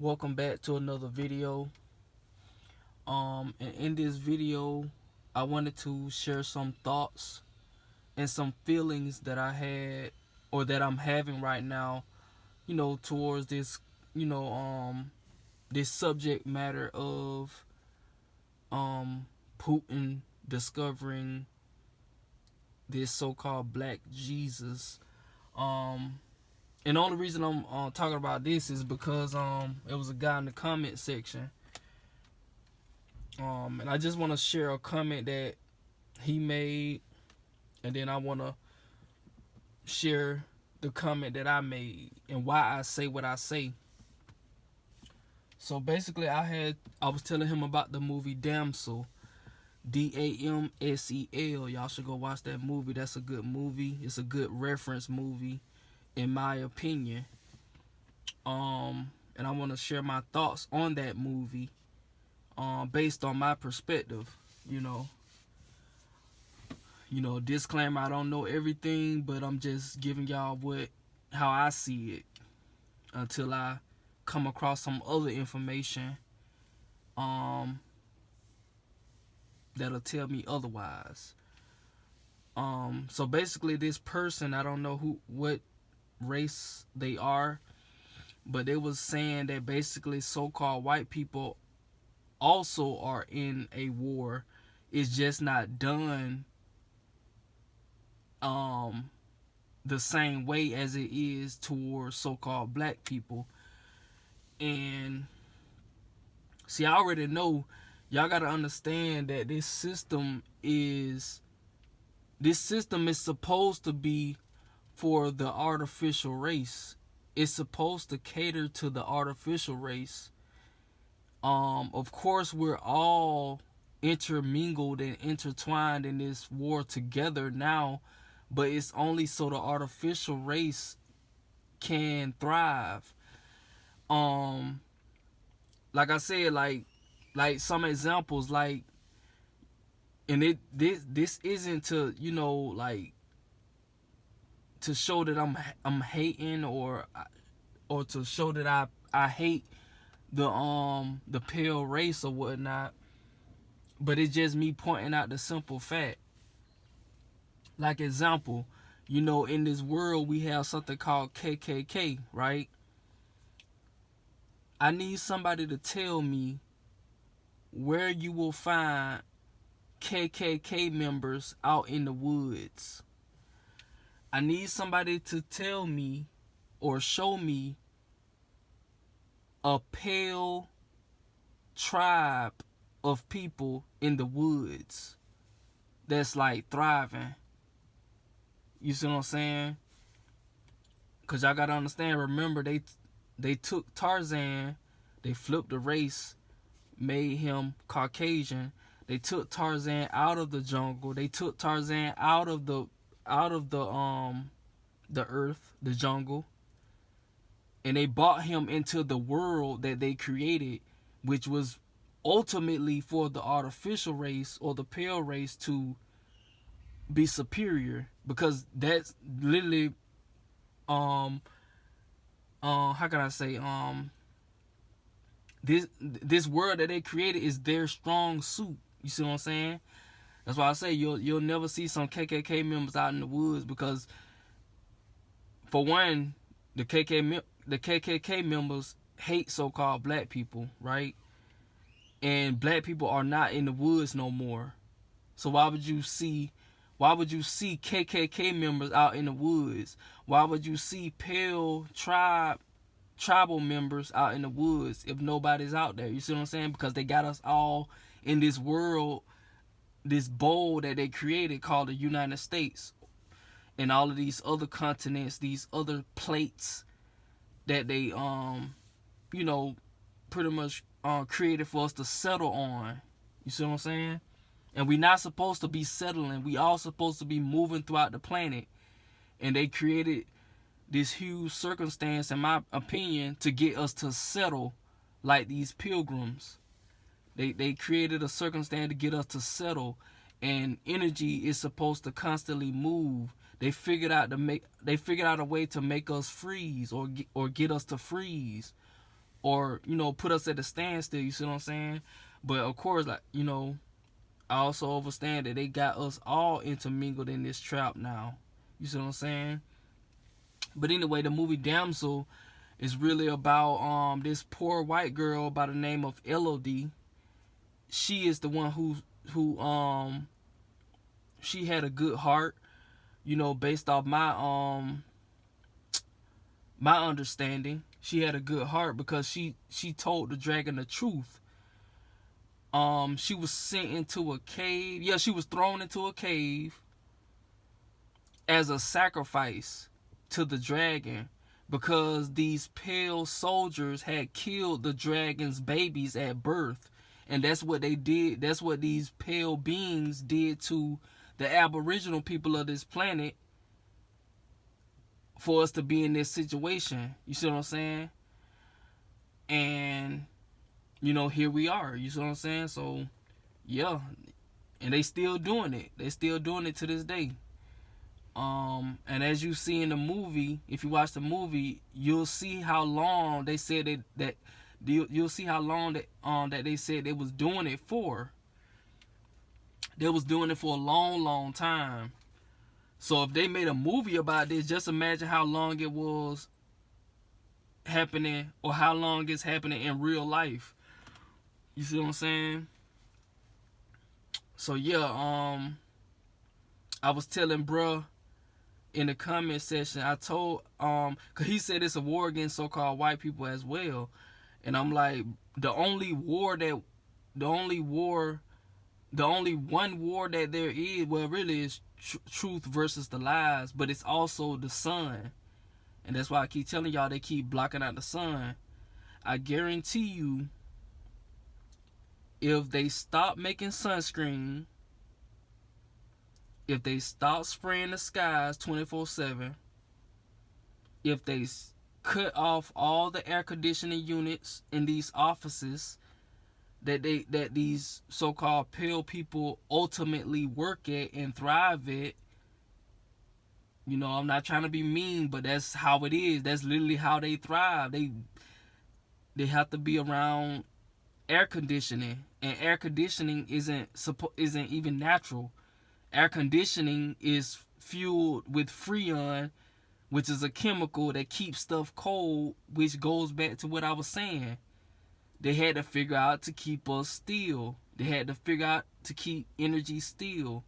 Welcome back to another video. And in this video, I wanted to share some thoughts and some feelings that I had or that I'm having right now, towards this, you know, um, this subject matter of Putin discovering this so-called Black Jesus. And the only reason I'm talking about this is because it was a guy in the comment section. And I just want to share a comment that he made, and then I want to share the comment that I made and why I say what I say. So basically, I was telling him about the movie Damsel, Damsel. Y'all should go watch that movie. That's a good movie. It's a good reference movie, in my opinion. And I want to share my thoughts on that movie, based on my perspective. Disclaimer, I don't know everything, but I'm just giving y'all how I see it until I come across some other information that'll tell me otherwise. So basically, this person, I don't know what race they are, but they was saying that basically so-called white people also are in a war. It's just not done the same way as it is towards so-called black people. And see, I already know, y'all gotta understand that this system is supposed to be for the artificial race. It's supposed to cater to the artificial race. Of course, we're all intermingled and intertwined in this war together now, but it's only so the artificial race can thrive. Like I said, like some examples, like, and this isn't to, like, to show that I'm hating, or to show that I hate the pale race or whatnot, but it's just me pointing out the simple fact. Like, example, in this world we have something called KKK, right? I need somebody to tell me where you will find KKK members out in the woods. I need somebody to tell me or show me a pale tribe of people in the woods that's like thriving. You see what I'm saying? Because y'all gotta understand, remember, they took Tarzan, they flipped the race, made him Caucasian. They took Tarzan out of the jungle. They took Tarzan out of the earth, the jungle, and they brought him into the world that they created, which was ultimately for the artificial race or the pale race to be superior, because that's literally how can I say, this world that they created is their strong suit. You see what I'm saying? That's why I say you'll never see some KKK members out in the woods, because for one, the KKK members hate so-called black people, right? And black people are not in the woods no more. So why would you see KKK members out in the woods? Why would you see pale tribal members out in the woods if nobody's out there? You see what I'm saying? Because they got us all in this world, this bowl that they created called the United States, and all of these other continents, these other plates that they pretty much created for us to settle on. You see what I'm saying? And we're not supposed to be settling. We all supposed to be moving throughout the planet. And they created this huge circumstance, in my opinion, to get us to settle like these pilgrims. They created a circumstance to get us to settle, and energy is supposed to constantly move. They figured out a way to make us freeze, or get us to freeze, or put us at a standstill. You see what I'm saying? But of course, like I also understand that they got us all intermingled in this trap now. You see what I'm saying? But anyway, the movie Damsel is really about this poor white girl by the name of Elodie. She is the one who she had a good heart, based off my understanding. She had a good heart because she told the dragon the truth. She was sent into a cave. Yeah, she was thrown into a cave as a sacrifice to the dragon because these pale soldiers had killed the dragon's babies at birth. And that's what they did. That's what these pale beings did to the aboriginal people of this planet for us to be in this situation. You see what I'm saying? And here we are. You see what I'm saying? So yeah, and they still doing it. They still doing it to this day. And as you see in the movie, if you watch the movie, you'll see how long they said that you'll see how long that they said they was doing it for. They was doing it for a long, long time. So if they made a movie about this, just imagine how long it was happening, or how long it's happening in real life. You see what I'm saying? So yeah, I was telling bruh in the comment section, I told cause he said it's a war against so-called white people as well. And I'm like, the only one war that there is, well, really is truth versus the lies, but it's also the sun. And that's why I keep telling y'all they keep blocking out the sun. I guarantee you, if they stop making sunscreen, if they stop spraying the skies 24/7, if they cut off all the air conditioning units in these offices that these so-called pale people ultimately work at and thrive at, I'm not trying to be mean, but that's how it is. That's literally how they thrive. They have to be around air conditioning, and air conditioning isn't even natural. Air conditioning is fueled with Freon, which is a chemical that keeps stuff cold, which goes back to what I was saying. They had to figure out to keep us still. They had to figure out to keep energy still,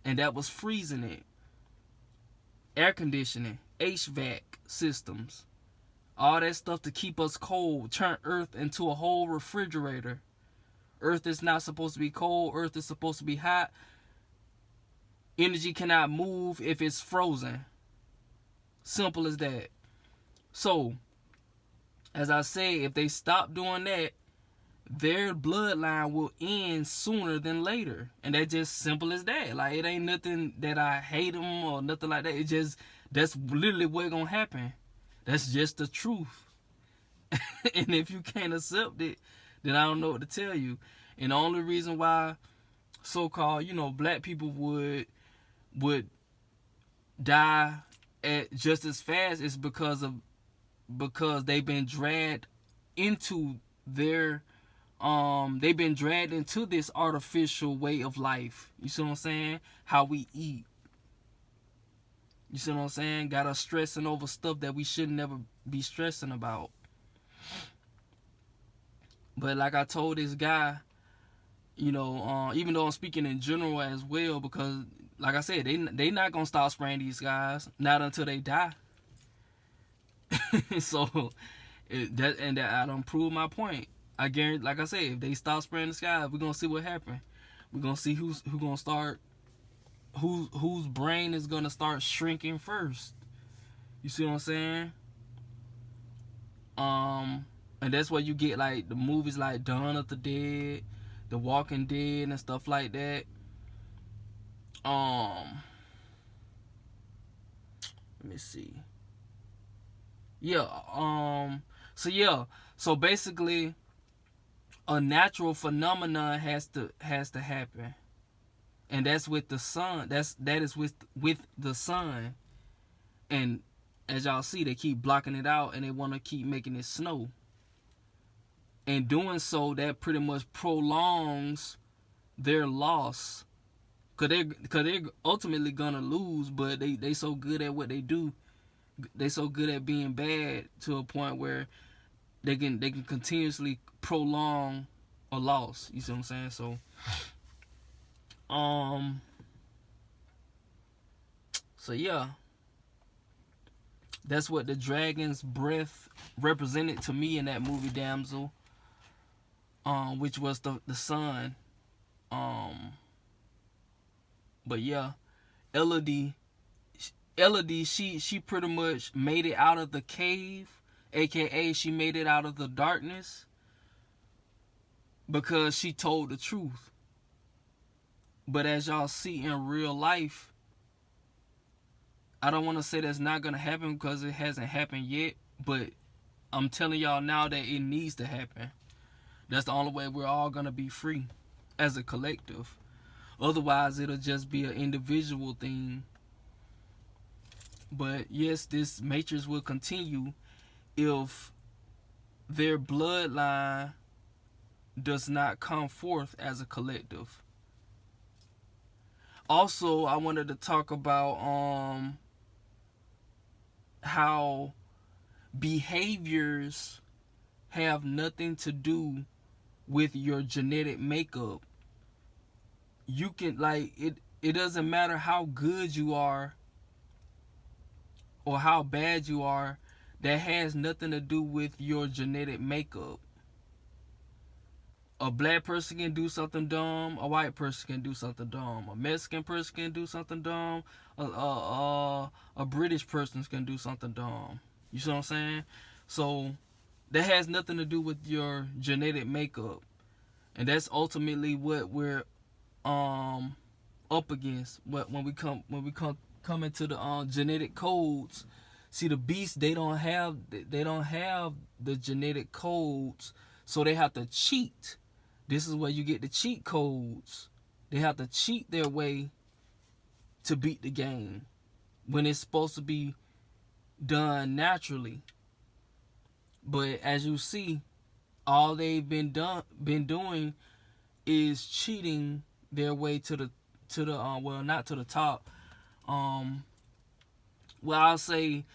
and that was freezing it. Air conditioning, HVAC systems, all that stuff to keep us cold, turn Earth into a whole refrigerator. Earth is not supposed to be cold. Earth is supposed to be hot. Energy cannot move if it's frozen. Simple as that. So, as I say, if they stop doing that, their bloodline will end sooner than later. And that's just simple as that. Like, it ain't nothing that I hate them or nothing like that. It just, that's literally what's gonna happen. That's just the truth. And if you can't accept it, then I don't know what to tell you. And the only reason why so-called, black people would die at just as fast is because they've been dragged into they've been dragged into this artificial way of life. You see what I'm saying? How we eat. You see what I'm saying? Got us stressing over stuff that we should never be stressing about. But like I told this guy, even though I'm speaking in general as well, because like I said, they not gonna stop spraying these guys, not until they die. So that I don't prove my point. I guarantee, like I said, if they stop spraying the sky, we're gonna see what happens. We're gonna see who's gonna start, whose brain is gonna start shrinking first. You see what I'm saying? And that's why you get like the movies like Dawn of the Dead, The Walking Dead, and stuff like that. Let me see. Yeah. So basically, a natural phenomenon has to happen, and that's with the sun. That is with the sun, and as y'all see, they keep blocking it out, and they want to keep making it snow. and doing so, that pretty much prolongs their loss. Cause they're ultimately gonna lose, but they so good at what they do. They so good at being bad to a point where they can continuously prolong a loss. You see what I'm saying? So, um, so yeah, that's what the dragon's breath represented to me in that movie, Damsel. Which was the sun. But yeah, Elodie, she pretty much made it out of the cave, aka she made it out of the darkness because she told the truth. But as y'all see in real life, I don't want to say that's not gonna happen because it hasn't happened yet, but I'm telling y'all now that it needs to happen. That's the only way we're all gonna be free as a collective. Otherwise, it'll just be an individual thing. But yes, this matrix will continue if their bloodline does not come forth as a collective. Also, I wanted to talk about how behaviors have nothing to do with your genetic makeup. You can, like, it doesn't matter how good you are or how bad you are. That has nothing to do with your genetic makeup. A black person can do something dumb. A white person can do something dumb. A Mexican person can do something dumb. A British person can do something dumb. You see what I'm saying? So that has nothing to do with your genetic makeup, and that's ultimately what we're up against. When we come into the genetic codes. See, the beasts, they don't have the genetic codes, so they have to cheat. This is where you get the cheat codes. They have to cheat their way to beat the game when it's supposed to be done naturally. But as you see, all they've been doing is cheating their way to the well, not to the top. Well, I'll say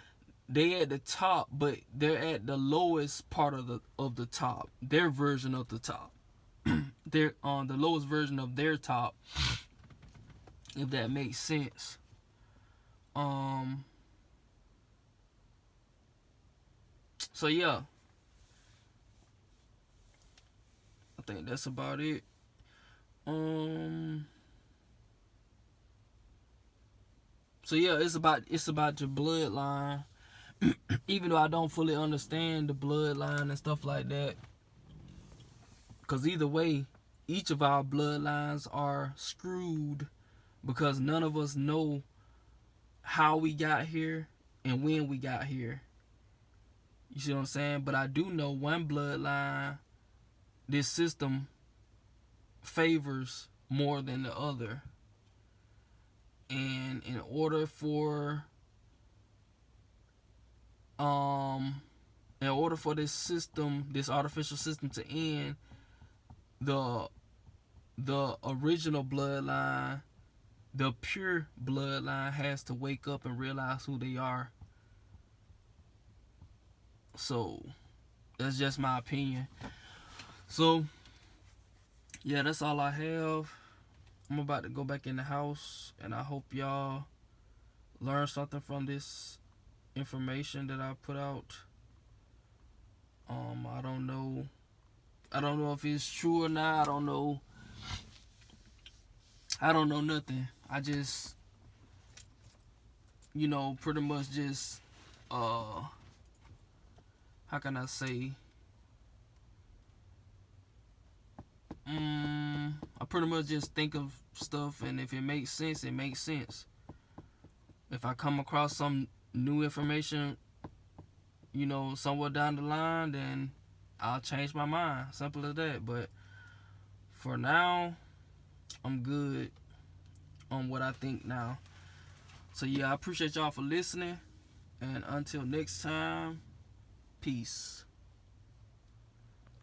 they at the top, but they're at the lowest part of the top. Their version of the top. They're on the lowest version of their top, if that makes sense. So yeah, I think that's about it. So yeah, it's about your bloodline. Even though I don't fully understand the bloodline and stuff like that, because either way, each of our bloodlines are screwed because none of us know how we got here and when we got here. You see what I'm saying? But I do know one bloodline, this system favors more than the other. And in order for this system, this artificial system to end, the original bloodline, the pure bloodline, has to wake up and realize who they are. So that's just my opinion. So yeah, that's all I have. I'm about to go back in the house, and I hope y'all learn something from this information that I put out. I don't know if it's true or not. I don't know nothing. I just, pretty much just, how can I say? I pretty much just think of stuff, and if it makes sense, it makes sense. If I come across some new information, somewhere down the line, then I'll change my mind. Simple as that. But for now, I'm good on what I think now. So yeah, I appreciate y'all for listening, and until next time, peace.